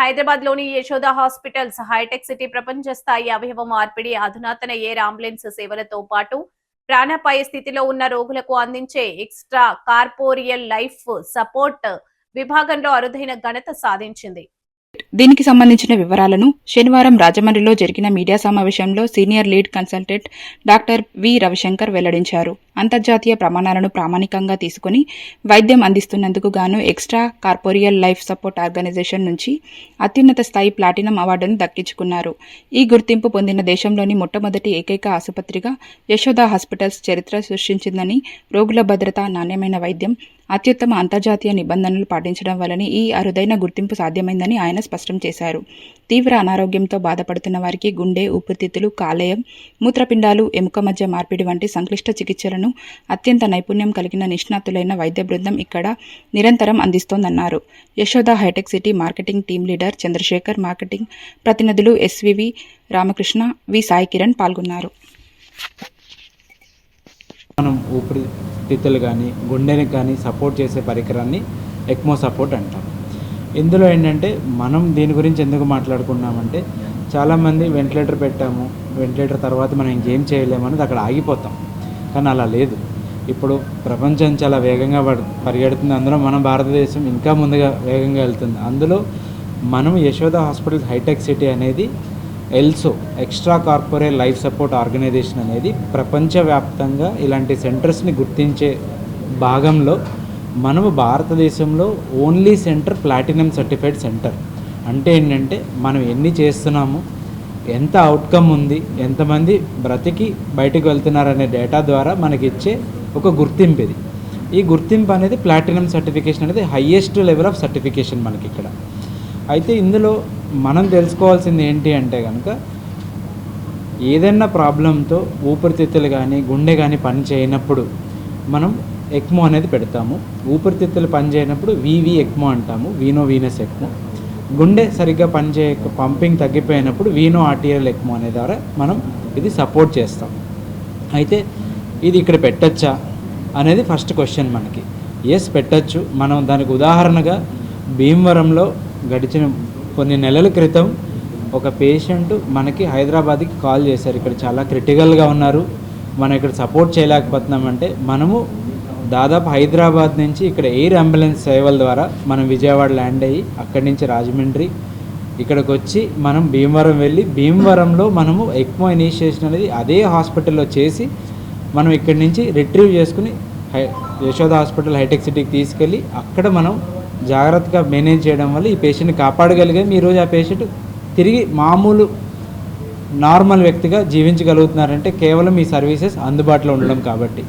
హైదరాబాద్లోని Yashoda hospitals hitech city ప్రపంచ స్థాయి అవయవ మార్పిడి అధునాతన ఎయిర్ అంబులెన్స్ సేవలతో పాటు ప్రాణాపాయ స్థితిలో ఉన్న రోగులకు అందించే ఎక్స్ట్రా కార్పోరియల్ లైఫ్ సపోర్ట్ విభాగంలో అరుదైన ఘనత సాధించింది. దీనికి సంబంధించిన వివరాలను శనివారం రాజమండ్రిలో జరిగిన మీడియా సమావేశంలో senior lead consultant doctor V Ravishankar వెల్లడించారు. అంతర్జాతీయ ప్రమాణాలను ప్రామాణికంగా తీసుకుని వైద్యం అందిస్తున్నందుకు గాను extra corporeal life support organisation నుంచి అత్యున్నత స్థాయి ప్లాటినం అవార్డును దక్కించుకున్నారు. ఈ గుర్తింపు పొందిన దేశంలోని మొట్టమొదటి ఏకైక ఆసుపత్రిగా యశోద హాస్పిటల్స్ చరిత్ర సృష్టించిందని, రోగుల భద్రత, నాణ్యమైన వైద్యం, అత్యుత్తమ అంతర్జాతీయ నిబంధనలు పాటించడం వల్లనే ఈ అరుదైన గుర్తింపు సాధ్యమైందని ఆయన స్పష్టం చేశారు. తీవ్ర అనారోగ్యంతో బాధపడుతున్న వారికి గుండె, ఊపిరితిత్తులు, కాలేయం, మూత్రపిండాలు, ఎముక మధ్య మార్పిడి వంటి సంక్లిష్ట చికిత్సలను అత్యంత నైపుణ్యం కలిగిన నిష్ణాతులైన వైద్య బృందం ఇక్కడ నిరంతరం అందిస్తోందన్నారు. Yashoda hitech city marketing team leader Chandrasekhar, marketing ప్రతినిధులు ఎస్వివి రామకృష్ణ, వి సాయి కిరణ్ పాల్గొన్నారు. మనం ఊపిరితిత్తులు కానీ గుండెని కానీ సపోర్ట్ చేసే పరికరాన్ని ఎక్మో సపోర్ట్ అంటాం. ఇందులో ఏంటంటే మనం దీని గురించి ఎందుకు మాట్లాడుకున్నామంటే చాలామంది వెంటిలేటర్ పెట్టాము, వెంటిలేటర్ తర్వాత మనం ఇంకేం చేయలేమన్నది అక్కడ ఆగిపోతాం. కానీ అలా లేదు. ఇప్పుడు ప్రపంచం చాలా వేగంగా పరిగెడుతుంది. అందులో మన భారతదేశం ఇంకా ముందుగా వేగంగా వెళ్తుంది. అందులో మనం యశోద హాస్పిటల్ హైటెక్ సిటీ అనేది ELSO extracorporeal life support organization అనేది ప్రపంచవ్యాప్తంగా ఇలాంటి సెంటర్స్ని గుర్తించే భాగంలో మనము భారతదేశంలో only centre platinum certified centre. అంటే ఏంటంటే మనం ఎన్ని చేస్తున్నాము, ఎంత అవుట్కమ్ ఉంది, ఎంతమంది బ్రతికి బయటకు వెళ్తున్నారనే డేటా ద్వారా మనకి ఇచ్చే ఒక గుర్తింపు ఇది. ఈ గుర్తింపు అనేది ప్లాటినం సర్టిఫికేషన్ అనేది హయ్యెస్ట్ లెవెల్ ఆఫ్ సర్టిఫికేషన్ మనకి ఇక్కడ. అయితే ఇందులో మనం తెలుసుకోవాల్సింది ఏంటి అంటే కనుక ఏదైనా ప్రాబ్లంతో ఊపిరితిత్తులు కానీ గుండె కానీ పని చేయనప్పుడు మనం ఎక్మో అనేది పెడతాము. ఊపిరితిత్తులు పని చేయనప్పుడు వివి ఎక్మో అంటాము, వీనో వీనస్ ఎక్మో. గుండె సరిగ్గా పంపింగ్ తగ్గిపోయినప్పుడు వీనో ఆర్టీరియల్ ఎక్మో అనే ద్వారా మనం ఇది సపోర్ట్ చేస్తాం. అయితే ఇది ఇక్కడ పెట్టచ్చా అనేది ఫస్ట్ క్వశ్చన్ మనకి. ఎస్, పెట్టచ్చు. మనం దానికి ఉదాహరణగా భీమవరంలో గడిచిన కొన్ని నెలల క్రితం ఒక పేషెంట్ మనకి హైదరాబాద్కి కాల్ చేశారు. ఇక్కడ చాలా క్రిటికల్గా ఉన్నారు, మనం ఇక్కడ సపోర్ట్ చేయలేకపోతున్నామంటే మనము దాదాపు హైదరాబాద్ నుంచి ఇక్కడ ఎయిర్ అంబులెన్స్ సేవల ద్వారా మనం విజయవాడ ల్యాండ్ అయ్యి అక్కడి నుంచి రాజమండ్రి ఇక్కడికి వచ్చి మనం భీమవరం వెళ్ళి భీమవరంలో మనము ఎక్మో ఇనిషియేషన్ అనేది అదే హాస్పిటల్లో చేసి మనం ఇక్కడి నుంచి రిట్రీవ్ చేసుకుని యశోద హాస్పిటల్ హైటెక్ సిటీకి తీసుకెళ్ళి అక్కడ మనం జాగ్రత్తగా మేనేజ్ చేయడం వల్ల ఈ పేషెంట్ని కాపాడగలిగాం. ఈరోజు ఆ పేషెంట్ తిరిగి మామూలు నార్మల్ వ్యక్తిగా జీవించగలుగుతున్నారంటే కేవలం ఈ సర్వీసెస్ అందుబాటులో ఉండడం కాబట్టి.